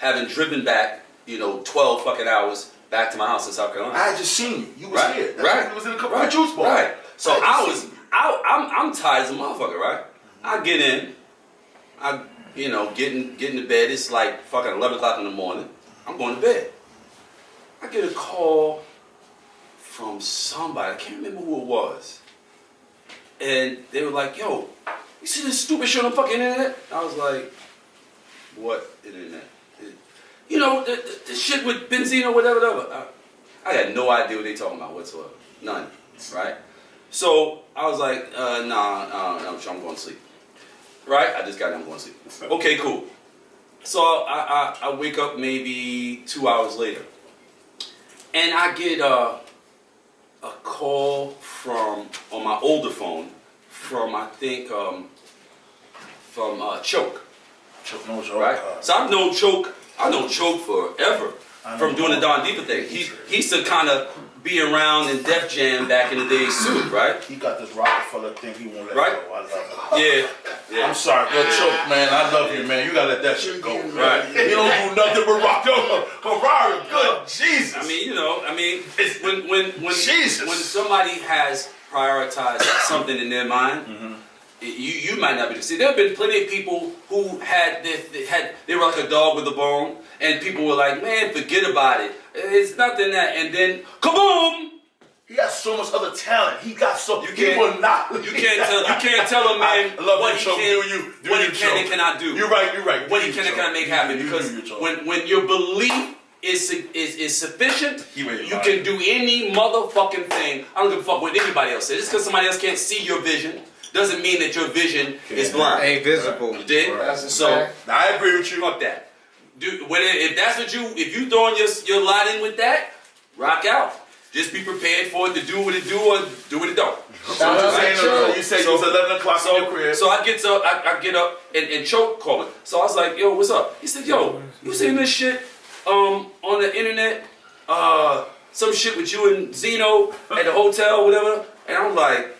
having driven back, 12 fucking hours back to my house in South Carolina. I had just seen you. You was here. That's right. You was in a couple of juice bars. Right. So I'm tired as a motherfucker, right? I get in, get into bed. It's like fucking 11 o'clock in the morning. I'm going to bed. I get a call from somebody. I can't remember who it was. And they were like, yo, you see this stupid shit on the fucking internet? I was like, what internet? The shit with Benzino, whatever. I got no idea what they talking about whatsoever. None. Right? So I was like, nah, I'm going to sleep. Right? I just got I'm going to sleep. Okay, cool. So I wake up maybe 2 hours later. And I get a call on my older phone from, I think, from Choke. Choke, no Choke. Right? So I've known Choke forever. From doing the Don Diva thing. He used to kind of be around in Def Jam back in the days too, right? He got this Rockefeller thing he won't let go. I love it. Yeah. I'm sorry, bro. Choke, man. I love you, man. You gotta let that shit go. Right. You don't do nothing but rock. Ferrari, good Jesus. I mean, when somebody has prioritized something in their mind, you might not be. See, there have been plenty of people who they were like a dog with a bone, and people were like, man, forget about it. It's nothing that, and then kaboom! He has so much other talent. He got so you can't tell a man what he can and cannot do. You're right. What he can and cannot make happen, because when your belief is sufficient, you can do any motherfucking thing. I don't give a fuck what anybody else says. Just because somebody else can't see your vision doesn't mean that your vision is blind. Ain't visible. You dig? Right. So I agree with you. Fuck that. If that's what if you throwing your lot in with that, rock out. Just be prepared for it to do what it do or do what it don't. You said it was 11 o'clock in your crib. So I get up and Choke called me. So I was like, yo, what's up? He said, yo, you seen this shit on the internet? Some shit with you and Zeno at the hotel, whatever. And I'm like,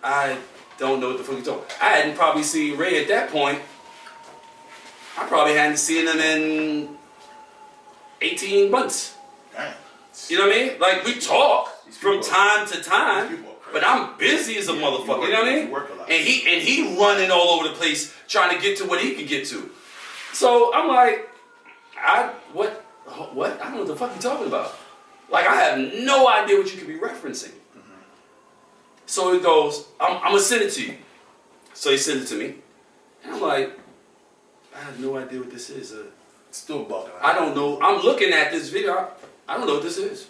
I don't know what the fuck you talking. I hadn't probably seen Ray at that point. I probably hadn't seen him in 18 months. Damn. You know what I mean? Like, we talk from time to time, but I'm busy as a motherfucker. You know what I mean? And he running all over the place trying to get to what he can get to. So I'm like, what? I don't know what the fuck you talking about. Like, I have no idea what you could be referencing. So he goes, I'm gonna send it to you. So he sends it to me, and I'm like, I have no idea what this is. Still bugging. I don't know. I'm looking at this video. I don't know what this is.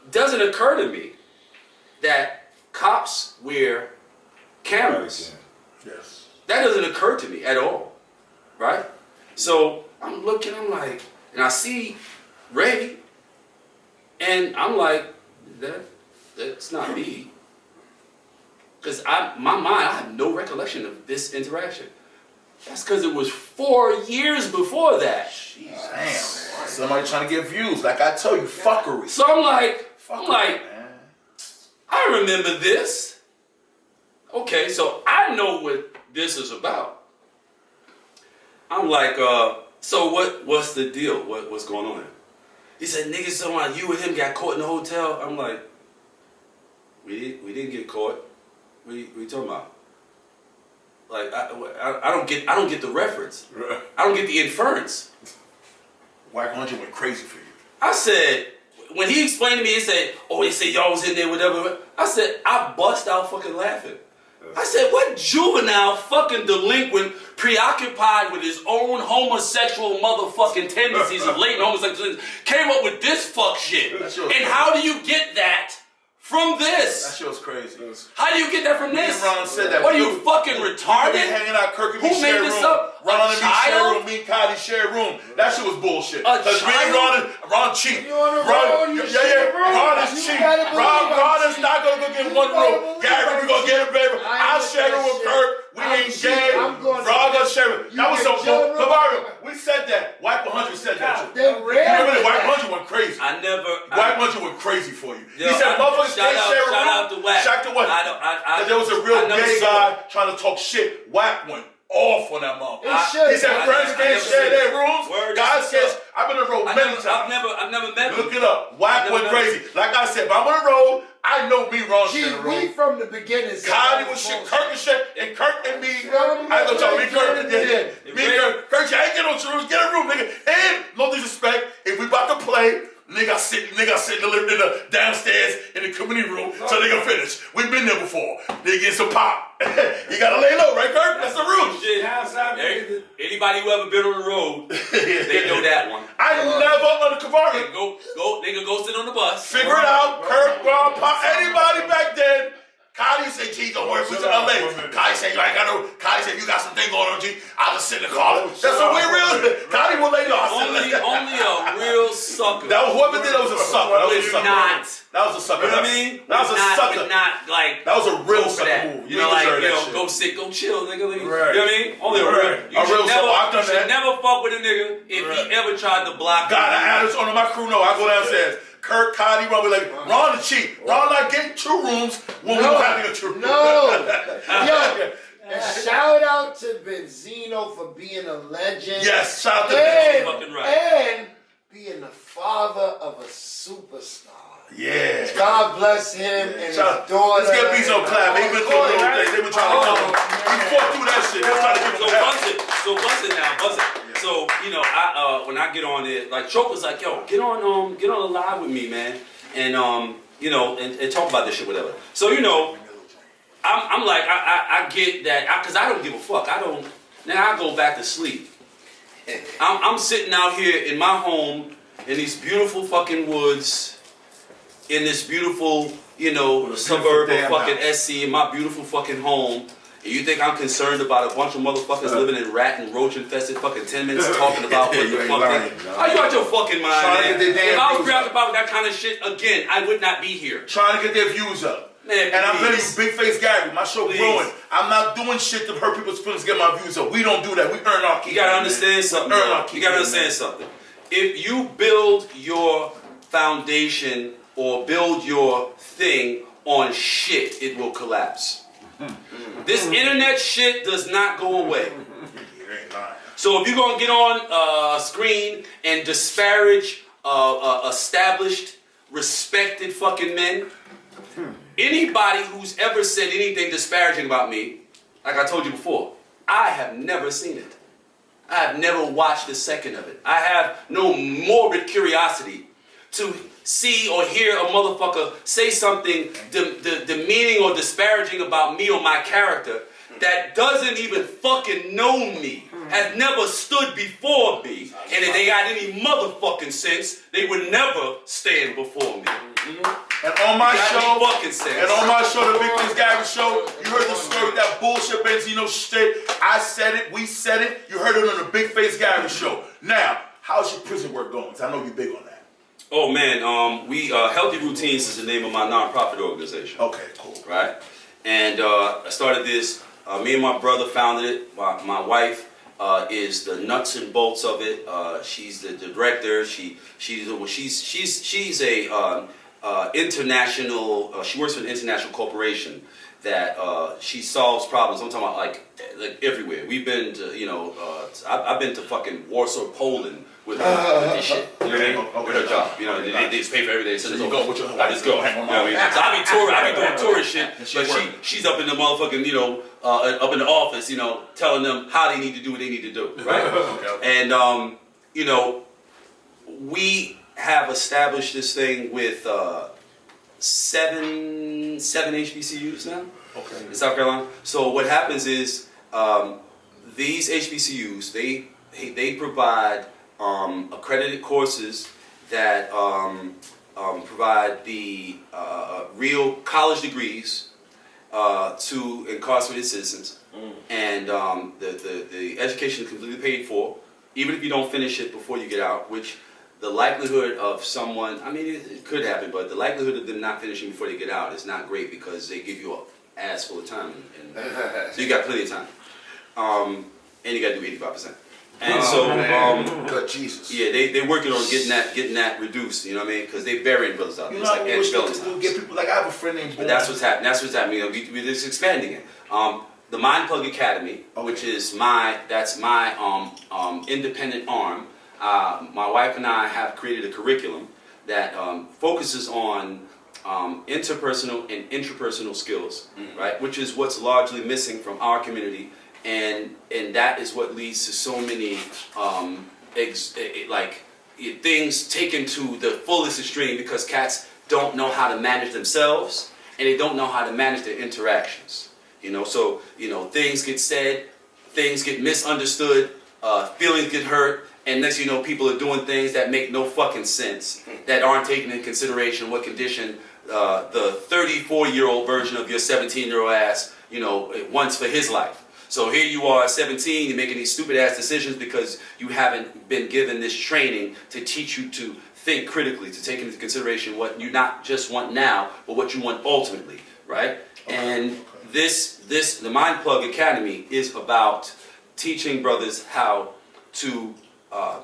Doesn't occur to me that cops wear cameras. Yes. That doesn't occur to me at all, right? So I'm looking. I'm like, and I see Ray, and I'm like, that's not me. Because my mind, I have no recollection of this interaction. That's because it was 4 years before that. Damn. Somebody trying to get views. Like I tell you, fuckery. So I'm like, I remember this. Okay, so I know what this is about. I'm like, so what's the deal? What's going on here? He said, niggas, so you and him got caught in the hotel. I'm like, we didn't get caught. What are you talking about? Like, I don't get the reference. I don't get the inference. Wack 100 went crazy for you. I said, when he explained to me, he said, oh, they said y'all was in there, whatever. I said, I bust out fucking laughing. I said, what juvenile fucking delinquent preoccupied with his own homosexual motherfucking tendencies of latent homosexuality came up with this fuck shit? And how do you get that from this? That shit was crazy. How do you get that from this? Ron said that. What are you fucking retarded? Hanging out, Kirk and me Who share made this room. up? Ron A and me share child? room. Me and Kylie share room. That shit was bullshit. Because me and Ron cheat. Ron is cheat. Ron is not gonna go get one room. Gary, we gonna get a baby. I'll share it with Kirk. We ain't gay. Ron gonna share it. That was so cool. CAVARIO, we said that. Wack 100 said that. You remember that? Wack 100 went crazy. Wack 100 went crazy for you. He said motherfuckers can't share a room. Shout out to Wack. Shout out to Wack. There was a real gay guy trying to talk shit. Wack went off on that motherfucker. He said friends can't share their rooms. Guys can't. I've been on the road many times. I've never met him. Look it up. Wack went crazy. Like I said, if I'm on the road, I know me wrong shit on the road. We from the beginning. Kylie was shit. Kirk and shit. And Kirk and me. I ain't gonna tell me Kirk and me and Kirk. I ain't get no rooms. Get a room, nigga. And no disrespect, if we about to play, nigga sit in the downstairs in the community room so they can finish. We've been there before. They get some pop. You gotta lay low, right, Kirk? That's the rule. Anybody who ever been on the road, they know that one. I never on the CAVARIO. Nigga go sit on the bus. Figure it out. Kirk, Bob, Pop, anybody back then. Kylie said, G, don't worry, we to LA. Kylie said, Kylie said, you got some thing going on, G. I'll just sit in the car. That's what we real. Kylie will lay low. Only a real sucker. That was whoever did that was a sucker. That was a sucker. That was a sucker. You know what I mean? That was a sucker. Not like that was a real sucker move. You know, like go sit, go chill, nigga. You know what I mean? Only a real. You should never fuck with a nigga if he ever tried to block. God, I had this on my crew. No, I go downstairs. Kirk, Kylie, Ron, we like, Ron the cheat. Ron like getting 2 rooms when we don't have to get 2 rooms. Yo, and shout out to Benzino for being a legend. Yes, shout out to Benzino. Fucking right. And being the father of a superstar. Yeah. God bless him and his daughter. Let's get Bezo clap. They been through a little thing. They been trying to kill him. He fought through that shit. They were trying to get him back. So buzz it now, buzz it. So, you know, when I get on it, like Choke was like, yo, get on the live with me, man. And you know, and talk about this shit, whatever. So, you know, I'm like, I get that, cause I don't give a fuck. Now I go back to sleep. I'm sitting out here in my home in these beautiful fucking woods, in this beautiful, you know, suburb of fucking SC, in my beautiful fucking home. And you think I'm concerned about a bunch of motherfuckers living in rat and roach infested fucking tenements talking about what the fuck? Are you out your fucking mind, man? If I was preoccupied with that kind of shit, again, I would not be here. Trying to get their views up. Man, and I'm telling you, Big Face Gary, my show growing. I'm not doing shit to hurt people's feelings, get my views up. We don't do that. We earn our keep. You gotta understand something. You gotta understand something. If you build your foundation or build your thing on shit, it will collapse. This internet shit does not go away. So if you're gonna get on screen and disparage established, respected fucking men, anybody who's ever said anything disparaging about me, like I told you before, I have never seen it. I have never watched a second of it. I have no morbid curiosity to see or hear a motherfucker say something demeaning or disparaging about me or my character that doesn't even fucking know me, has never stood before me, and if they got any motherfucking sense, they would never stand before me. And on my show, the Big Face Gary Show, you heard the story, that bullshit Benzino shit. I said it, we said it. You heard it on the Big Face Gary Show. Now, how's your prison work going? I know you're big on that. Oh man, Healthy Routines is the name of my nonprofit organization. Okay, cool. Right? And I started this, me and my brother founded it. My wife is the nuts and bolts of it. She's the director. She's a international, she works for an international corporation that she solves problems. I'm talking about like everywhere. We've been to, you know, I've been to fucking Warsaw, Poland with this shit. You know what I mean? With her job. You know, they just pay for everything. So you go with your I just go. You know what I mean? So I be doing tourist shit, but she's up in the motherfucking, you know, up in the office, you know, telling them how they need to do what they need to do, right? Okay. And you know, we have established this thing with seven HBCUs now. Okay. In South Carolina. So what happens is these HBCUs they provide accredited courses that provide the real college degrees to incarcerated citizens, and the education is completely paid for, even if you don't finish it before you get out, which the likelihood of someone, I mean, it could happen, but the likelihood of them not finishing before they get out is not great because they give you an ass full of time, and so you got plenty of time, and you got to do 85%. And so, good Jesus. Yeah, they working on getting that reduced. You know what I mean? Because they burying brothers out there. It's like we'll get people. Like I have a friend named. But that's what's happening. That's what's happening. You know, we're just expanding it. the Mind Plug Academy, which is my independent arm. My wife and I have created a curriculum that focuses on interpersonal and intrapersonal skills, right? Which is what's largely missing from our community, and that is what leads to so many things taken to the fullest extreme, because cats don't know how to manage themselves and they don't know how to manage their interactions. So things get said, things get misunderstood, feelings get hurt, and next you know, people are doing things that make no fucking sense, that aren't taking into consideration what condition the 34-year-old version of your 17-year-old ass, wants for his life. So here you are at 17, you're making these stupid ass decisions because you haven't been given this training to teach you to think critically, to take into consideration what you not just want now, but what you want ultimately, right? And the Mind Plug Academy is about teaching brothers how to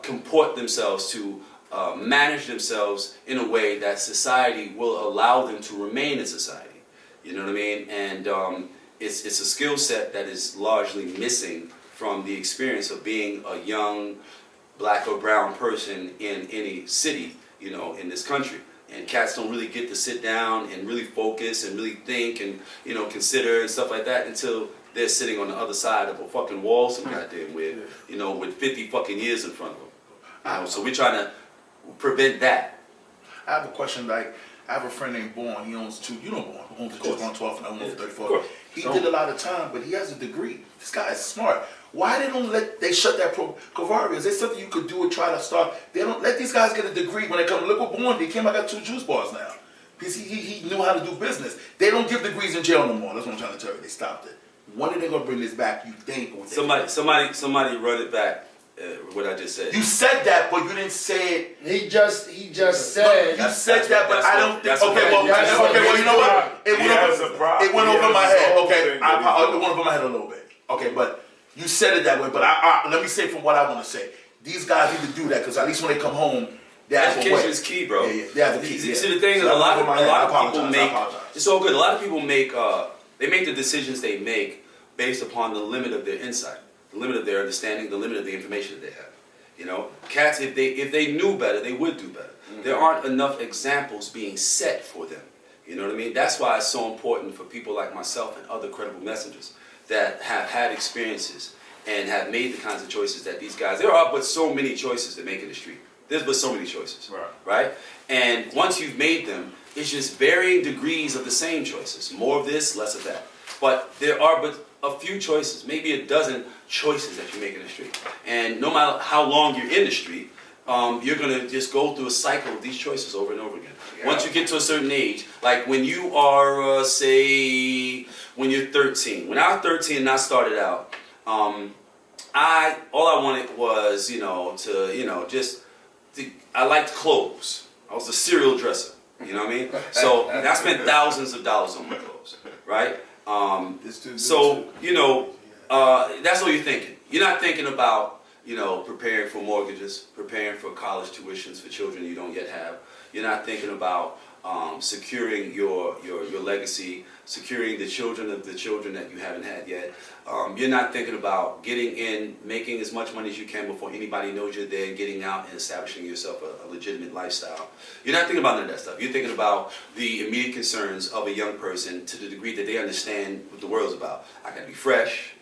comport themselves, to manage themselves in a way that society will allow them to remain in society. You know what I mean? And it's a skill set that is largely missing from the experience of being a young black or brown person in any city, in this country. And cats don't really get to sit down and really focus and really think and, consider and stuff like that until they're sitting on the other side of a fucking wall some goddamn with, with 50 fucking years in front of them. So we're trying to prevent that. I have a question. Like, I have a friend named Bourne. He owns two. You know Bourne. He owns just 112 and I own 34. He did a lot of time, but he has a degree. This guy is smart. Why they shut that program? CAVARIO, is there something you could do and try to start? They don't let these guys get a degree when they come. Look what Bourne did. He came out, got 2 juice bars now. Because he knew how to do business. They don't give degrees in jail no more. That's what I'm trying to tell you. They stopped it. When are they gonna bring this back? You think? Somebody run it back. What I just said. You said that, but you didn't say it. He just said. You said that, but I don't think. Okay, well, you know what? It went over my head. Okay, it went over my head a little bit. Okay, but you said it that way. But let me say from what I want to say. These guys need to do that because at least when they come home, they have a way. Education is key, bro. Yeah, they have a key. See, the thing is, a lot of people make. It's all good. A lot of people make. They make the decisions they make based upon the limit of their insight, the limit of their understanding, the limit of the information that they have. Cats, if they knew better, they would do better. There aren't enough examples being set for them. You know what I mean? That's why it's so important for people like myself and other credible messengers that have had experiences and have made the kinds of choices that these guys. There are but so many choices to make in the street. There's but so many choices, right? And once you've made them, it's just varying degrees of the same choices. More of this, less of that. But there are but a few choices, maybe a dozen choices that you make in the street. And no matter how long you're in the street, you're going to just go through a cycle of these choices over and over again. Yeah. Once you get to a certain age, like when you are, say, when you're 13. When I was 13 and I started out, all I wanted was, I liked clothes. I was a serial dresser. You know what I mean? So I spent thousands of dollars on my clothes, right? That's all you're thinking. You're not thinking about, preparing for mortgages, preparing for college tuitions for children you don't yet have. You're not thinking about securing your legacy, securing the children of the children that you haven't had yet. You're not thinking about getting in, making as much money as you can before anybody knows you're there, and getting out and establishing yourself a legitimate lifestyle. You're not thinking about none of that stuff. You're thinking about the immediate concerns of a young person to the degree that they understand what the world's about. I gotta be fresh.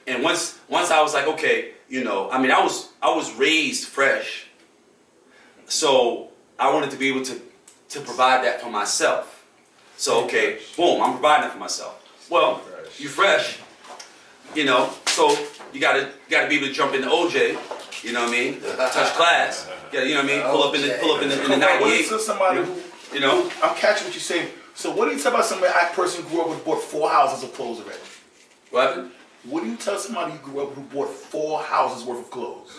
And once I was like, okay, I was raised fresh, so I wanted to be able to provide that for myself. So okay, boom, I'm providing it for myself. Well, you fresh, so you gotta be able to jump into OJ, touch class, pull up in the 98. So somebody who, I'm catching what you're saying. So what do you tell about somebody, a person who grew up with bought 4 houses of clothes already? What happened? What do you tell somebody who grew up who bought 4 houses worth of clothes?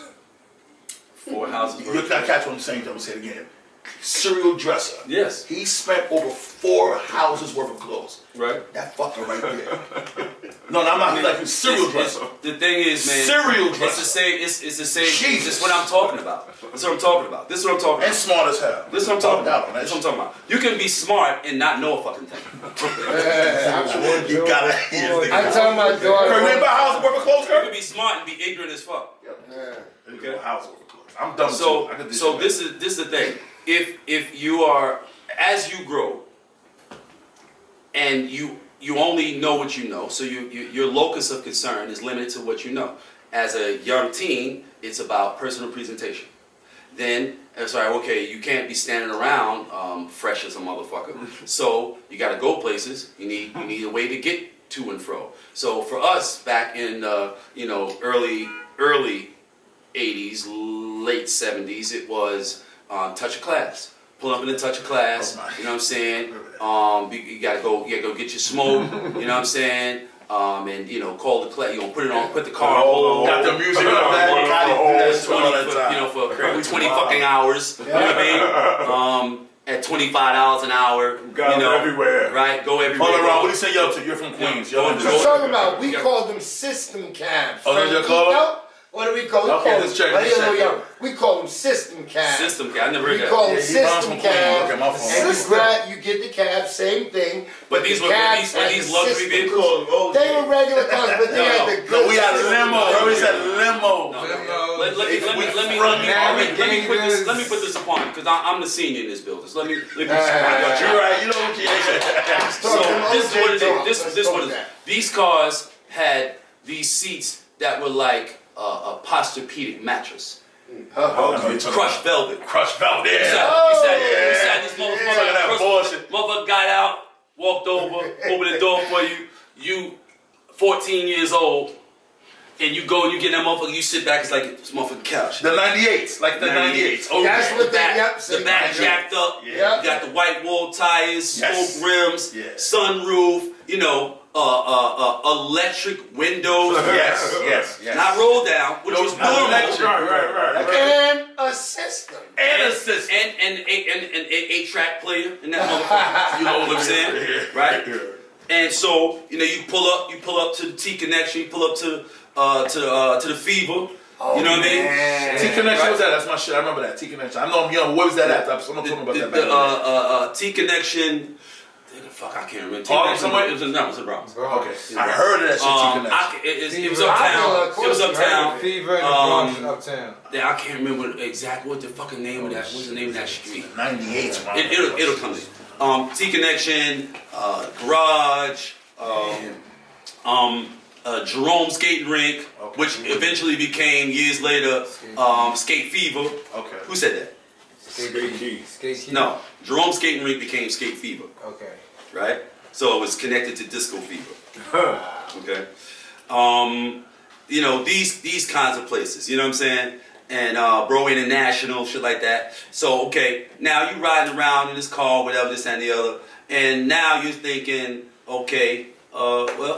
4 houses worth. You're not catch what I'm saying. I'm gonna say it again. Serial dresser. Yes. He spent over 4 houses worth of clothes. Right. That fucker right there. No, I'm not like a serial dresser. The thing is, man, serial dresser. It's the same. It's the same. Jesus. This is what I'm talking about. That's what I'm talking about. This is what I'm talking about. And smart as hell. This is what I'm talking about. That's what I'm talking about. You can be smart and not know a fucking thing. You gotta. I tell my daughter. Kirk, you ain't buy a house worth of clothes, You Kirk? can be smart and be ignorant as fuck. Okay. House worth of clothes. I'm dumb So, too. so this is the thing. If you are, as you grow, and you only know what you know, so your locus of concern is limited to what you know. As a young teen, it's about personal presentation. Then it's like, okay, you can't be standing around fresh as a motherfucker. So you got to go places. You need a way to get to and fro. So for us back in early 80s, late 70s, it was touch a class. Pull up in the touch of class, you know what I'm saying? You gotta go get your smoke, you know what I'm saying? And call the class. You gonna put the car on. Got the music on. For 20 fucking hours. You know what I mean? At $25 an hour. Go everywhere. Right? Go everywhere. Hold on, what do you say you up to? You're from Queens. What you talking about? We call them system cabs. Oh, that's your call? What do we call them? Okay, let's check. We call them system cabs. System cab. I never heard that. We call them system cabs. Okay, my phone. And you get the cab, same thing. But these were these luxury vehicles. They were regular cars, but they had the good. No, we had limo. We said limo. Let me put this upon you because I'm the senior in this building. So let me. You're right. You know what So this is what it is. This is what it is. These cars had these seats that were like a Posturepedic mattress. Crushed velvet. Crushed velvet. You sat this motherfucker got out, walked over, opened the door for you. You 14 years old, and you go and you get that motherfucker, you sit back, it's like this motherfucking couch. The 98s, like the 98s. Oh, that's what the back jacked up. Yeah. You got the white wall tires, smoke rims, sunroof, electric windows. Yes. Not roll down, which was normal. Right. And a system. And an 8-track player in that motherfucker. You know what I'm saying? Right? And so, you pull up to the T connection, you pull up to the Fever. You know what I mean? T connection was that? That's my shit. I remember that T connection. I know I'm young. Where was that at? Someone told me about that. T connection. Fuck, I can't remember. Harlem somewhere? It was in the Bronx. Okay. I heard of that shit. It was uptown. It was uptown. Fever in the Bronx, uptown. Yeah, I can't remember exactly what the fucking name of that. What's the name of that street? 98. It'll come in. T Connection, Garage, Jerome Skating Rink, which eventually became years later Skate Fever. Okay. Who said that? Skate No, Jerome Skating Rink became Skate Fever. Okay. Right? So it was connected to Disco Fever. Okay? These kinds of places, you know what I'm saying? And Bro International, shit like that. So, okay, now you riding around in this car, whatever, this and the other, and now you're thinking, okay,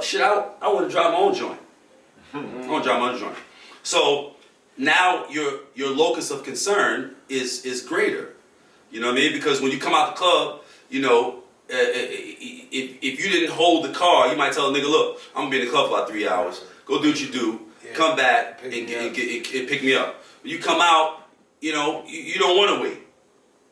shit, I want to drive my own joint. I want to drive my own joint. So now your locus of concern is greater. You know what I mean? Because when you come out the club, if you didn't hold the car, you might tell a nigga, look, I'm gonna be in the club for about 3 hours. Go do what you do. Come back and pick me up. When you come out, you don't want to wait.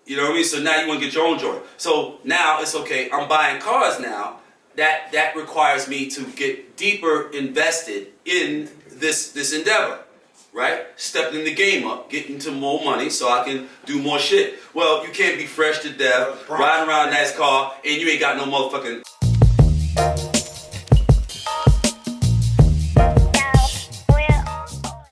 You know what I mean? So now you want to get your own joint. So now it's okay. I'm buying cars now. That requires me to get deeper invested in this endeavor. Right? Stepping the game up, getting to more money so I can do more shit. Well, you can't be fresh to death, riding around in that car, and you ain't got no motherfucking